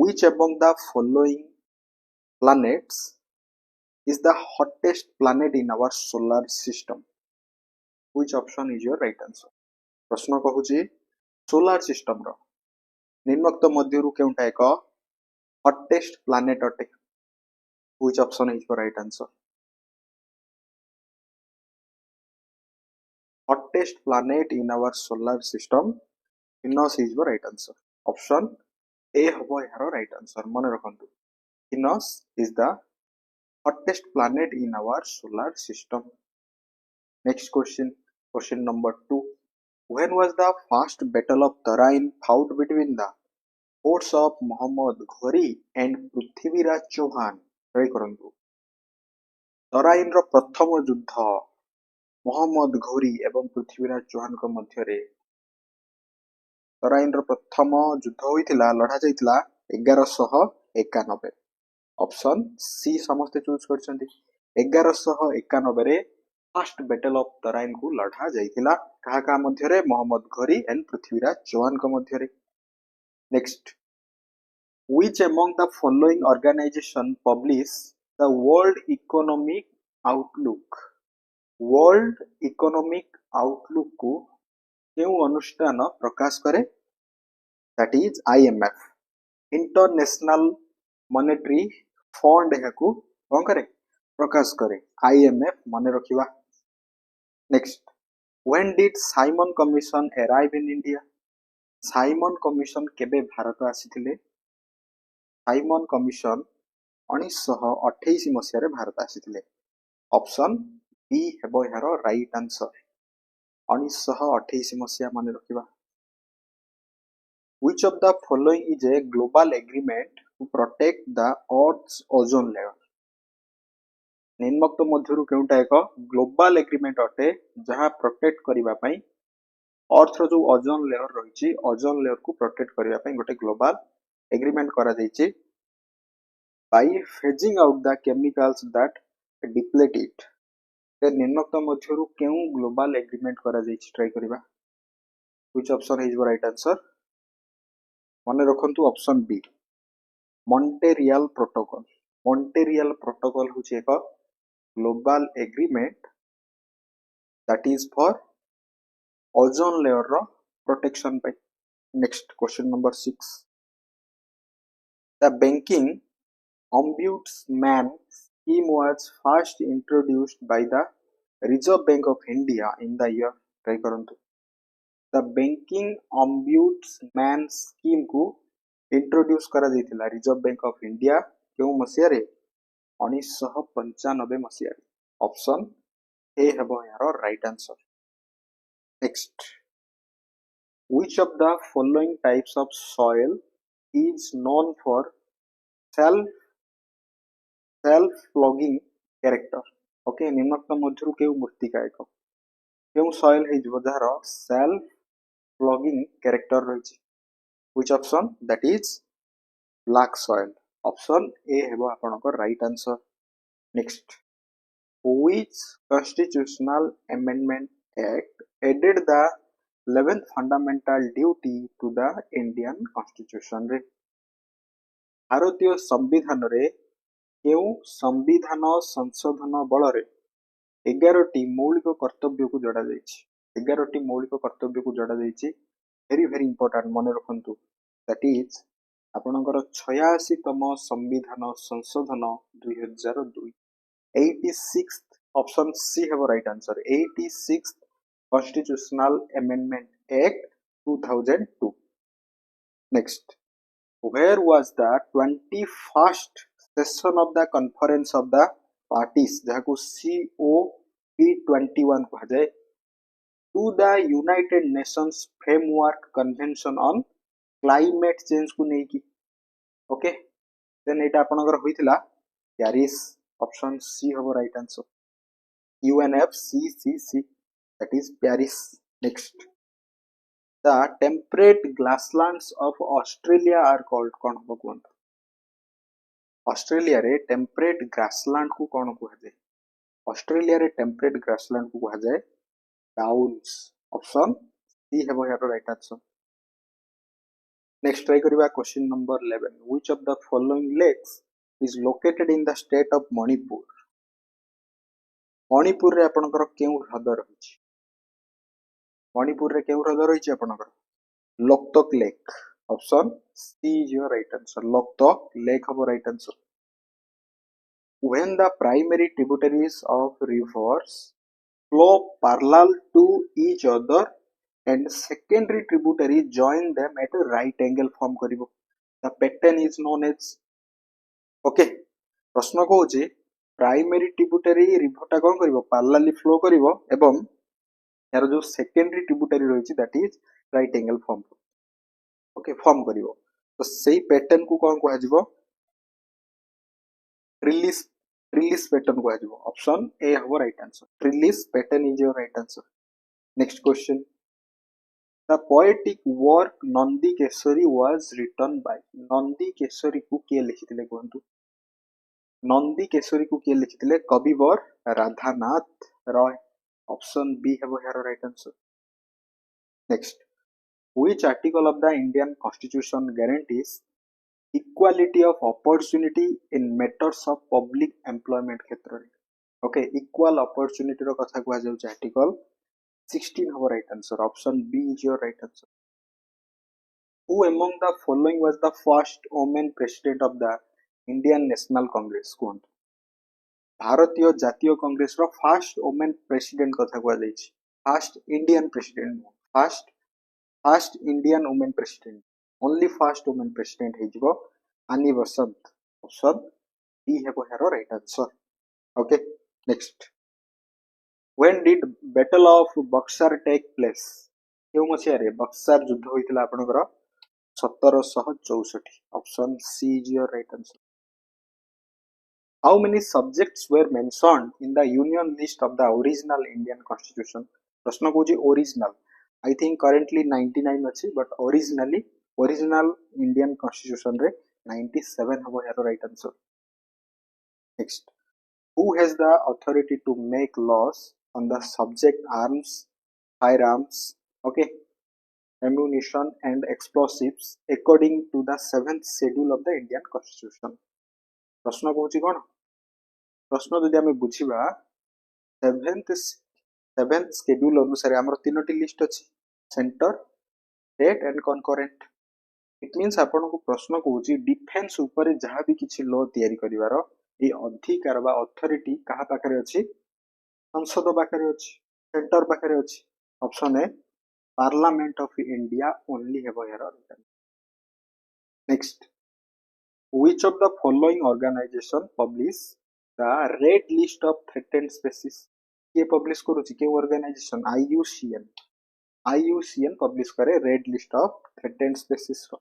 which among the following planets is the hottest planet in our solar system? Which option is your right answer? प्रश्न कहूची solar system रो निम्नोक्त मध्यरु केउंटा एक hottest planet अटे? Which option is your right answer? Hottest planet in our solar system, Venus is your right answer. Option A हबो यार right answer. मन रखंतु Venus is the hottest planet in our solar system. Next question, question number 2. When was the first battle of Tarain fought between the force of Muhammad Ghori and Prithviraj Chauhan? Try करंतु तराइन रो प्रथम युद्ध मोहम्मद घोरी एवं पृथ्वीराज चौहान को मध्य रे तराइन रो प्रथम युद्ध होइतिला लढा जाइतिला 1191. Option C समस्त चूज करछंती 1191 रे फर्स्ट बैटल ऑफ तराइन को लढा जाइतिला कहा का मध्य रे मोहम्मद घोरी एंड पृथ्वीराज चौहान को मध्य रे. Next, which among the following organization publish the World Economic Outlook? World Economic Outlook को केउ अनुष्ठान प्रकाश करे? That is IMF, International Monetary Fund याकू कोन करे प्रकाश करे आईएमएफ माने रखिबा. Next, when did Simon Commission arrive in India? Simon Commission केबे भारत आसीथिले? साइमन कमिशन 1928 मसिया रे भारत आसीथिले. ऑप्शन बी हेबो यार राइट आंसर 1928 मसिया माने रखिबा. Which of the following is a global agreement to protect the Earth's ozone layer? निम्नोक्त मध्यरु केउटा एक ग्लोबल एग्रीमेंट अटे जहा प्रोटेक्ट करिबा पई अर्थ रो जो ओजोन लेयर रहिछि ओजोन लेयर को प्रोटेक्ट करिबा पई गोटे ग्लोबल एग्रीमेंट करा जाइछि by phasing out the chemicals that deplete it. निम्नोक्त मध्यरु केउ ग्लोबल एग्रीमेंट करा जाइछि ट्राई करिबा. Which option is your right answer? माने रखंतु option B Montreal Protocol. Montreal Protocol हुछि एक global agreement that is for ozone layer रो प्रोटेक्शन पे. Next question number 6. The banking ombudsman scheme was first introduced by the Reserve Bank of India in the year. Try करंतु the banking ombudsman scheme को introduce करा जाइतिला reserve bank of India केउ मसिया रे 1995 मसिया रे. Option A हेबो यार right answer. Next, which of the following types of soil is known for self flogging character? Okay, निम्नोक्त मध्यरु केउ मूर्तिका एक केउ सॉइल हे जो जहार सेल्फ फ्लॉगिंग कैरेक्टर रहिछि? Which option? That is black soil. Option A हेबो आपनकर right answer. Next, which constitutional amendment act added the 11th fundamental duty to the Indian constitution रे? भारतीय संविधान रे केउ संविधान संशोधन बल रे 11टी मौलिक कर्तव्य को जोड़ा जाइछि? 11टी मौलिक कर्तव्य को जोड़ा जाइछि. वेरी वेरी इंपोर्टेंट मन रखंतु. दैट इज आपनकर 86तम संविधान संशोधन 2002. 86th ऑप्शन सी हेबो right answer. 86th constitutional amendment act 2002. Next, where was the 21st session of the conference of the parties जहाको COP21 कहा जाए to the United Nations Framework Convention on Climate Change को नहीं की? Okay, then एटा आपनकर होइतिला Paris. Option C हबो right answer. UNFCCC that is Paris. Next, the temperate grasslands of Australia are called कौन हबो कोन? Australia रे टेम्परेट ग्रासलैंड को कौन कहा जाए? ऑस्ट्रेलिया रे टेम्परेट ग्रासलैंड को कहा जाए डाउन्स. ऑप्शन सी हेबो यार राइट आंसर. नेक्स्ट ट्राई करिबा question number 11 which of the following lakes is located in the state of Manipur Manipur रे आपनकर केउ ह्रद रहिछि मणिपुर रे केउ ह्रद रहिछि आपनकर Loktak lake option C is your right answer Loktak lake हबो right answer when the primary tributaries of rivers flow parallel to each other and secondary tributary join them at a right angle form karibo the pattern is known as okay प्रश्न कहूची primary tributary river टा कोन करिवो parallelly flow करिवो एवं यार जो secondary tributary रहिछि that is right angle form okay form करिवो तो सेही pattern को कोन कहै जिवो रिलीज रिलीज पैटर्न कहै जिवो ऑप्शन ए हबो right answer release pattern is your right answer next question the poetic work Nandi Kesari was written by Nandi Kesari को के लिखिथिले कहंतु नंदी केसरी को किए लिखिथिले कविवर राधानाथ रॉय ऑप्शन बी हेबो हेयर right answer next which article of the Indian constitution guarantees equality of opportunity in matters of public employment क्षेत्र रे ओके इक्वल अपॉर्चुनिटी रो कथा कहै जाउ आर्टिकल 16 हेबो right answer option B is your right answer who among the following was the first woman president of the Indian National Congress कहंतु भारतीय जातीय Congress रो फर्स्ट वुमेन प्रेसिडेंट कथा कहै जाइछि first Indian president first Indian women president only first women president हे जिवो Annie Besant option B हेबो हेरो right answer okay next when did battle of Buxar take place केउ मसिया रे बक्सर युद्ध होइतिला आपनकर 1764 option C is your right answer How many subjects were mentioned in the union list of the original Indian constitution? प्रश्न Kochi original. I think currently 99 अच्छी, but original Indian constitution रे 97 हबो यार right answer. Next, who has the authority to make laws on the subject arms, firearms, okay, ammunition and explosives according to the 7th schedule of the Indian constitution? प्रश्न कोची कोन प्रश्न जदि आमे बुझिबा 7th schedule अनुसार हमर तीनोटी list अछि centre state and concurrent it means आपन को प्रश्न कहूची डिफेंस ऊपर जहा भी किछि लॉ तयारी करिवार ए अधिकार बा अथॉरिटी कहा पाखरे अछि संसद पाखरे अछि सेंटर पाखरे अछि option A Parliament of India only हेबो हियर next which of the following organisation publish the red list of threatened species ये पब्लिश करूची के ऑर्गेनाइजेशन IUCN पब्लिश करे red list of threatened species रो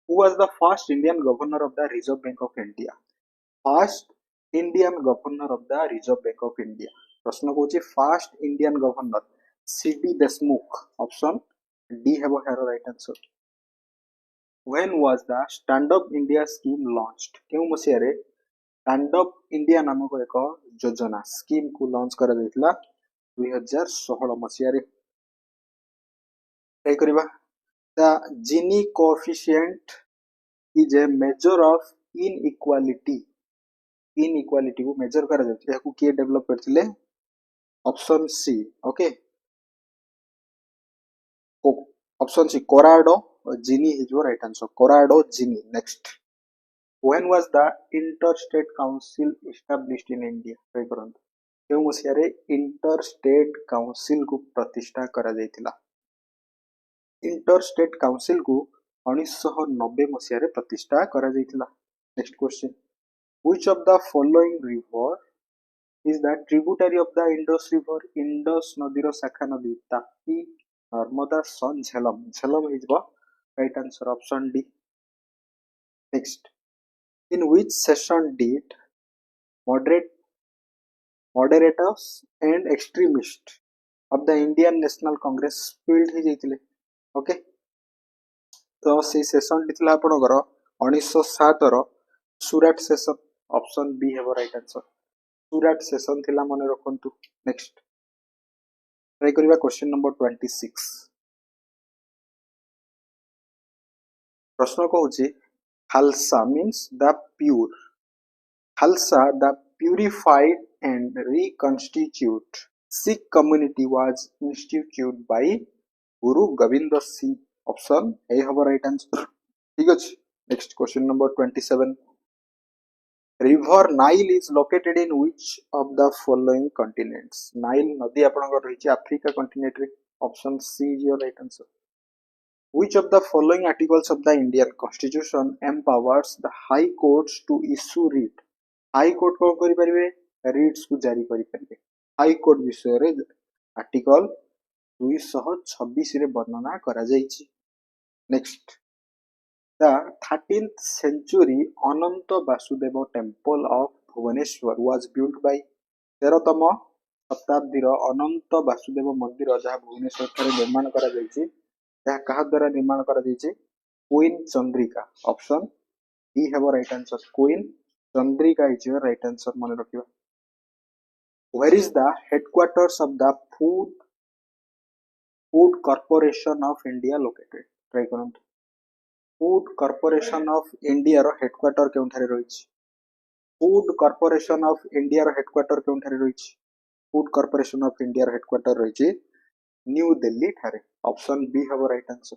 who was the first Indian governor of the Reserve Bank of India first Indian governor of the Reserve Bank of India प्रश्न Kochi first Indian governor CD Deshmukh option D हेबो हेरो right answer when was the stand up India scheme launched केउ मसिया रे stand up India नामक एक योजना scheme को लॉन्च करा जायतिला 2016 मसिया रे ट्राई करिबा the Gini coefficient is a measure of inequality को मेजर करा जायति याकू के डेवलप करथिले option C okay option C Corrado Gini is your right answer Corrado Gini next When was the Interstate Council established in India? Try करंतु केउ मसिया रे इंटरस्टेट काउंसिल को प्रतिष्ठा करा जायतिला इंटरस्टेट काउंसिल को 1990 मसिया रे प्रतिष्ठा करा जायतिला next question which of the following river is the tributary of the Indus river Indus नदी रो शाखा नदी Tapi Narmada Son Jhelum is the right answer option D next in which session did moderators and extremists of the Indian National Congress spilled he jaitile okay तो से session दितला आपनकर 1907 रो सुरत session option B हेबो right answer सुरत session थिला मने रखंतु नेक्स्ट ट्राई करिबा question number 26 प्रश्न कहूँ Khalsa means the pure, Khalsa the purified and reconstitute Sikh community was instituted by Guru Gobind Singh. Option A have right answer. ठीक अछि. Next question number 27. River Nile is located in which of the following continents? Nile नदी आपनकर रहिछि Africa continent रे. Option C is your right answer. Which of the following articles of the Indian Constitution empowers the High Courts to issue writ? High Court को करि परिबे writs को जारी करि परिबे. High Court विषय रे आर्टिकल 226 रे वर्णना करा जाइछि. Next. The 13th century Ananta Vasudeva Temple of Bhubaneswar was built by 13तम शताब्दीर अनंत वासुदेव मंदिर जहाँ भुवनेश्वर ठारे निर्माण करा जाइछि जहाँ कहा द्वारा निर्माण करा जाइछि Queen Chandrika. Option D have right answer. Queen Chandrika is your right answer. मन रखिबा. Where is the headquarters of the Food Corporation of India located? Try करंतु. फूड कॉर्पोरेशन ऑफ इंडिया रो हेडक्वार्टर केउठारे रहिछि? फूड कॉर्पोरेशन ऑफ इंडिया रो headquarter केउठारे रहिछि? Food corporation of India रो हेडक्वार्टर रहिछि न्यू दिल्ली ठारे. Option B have right answer.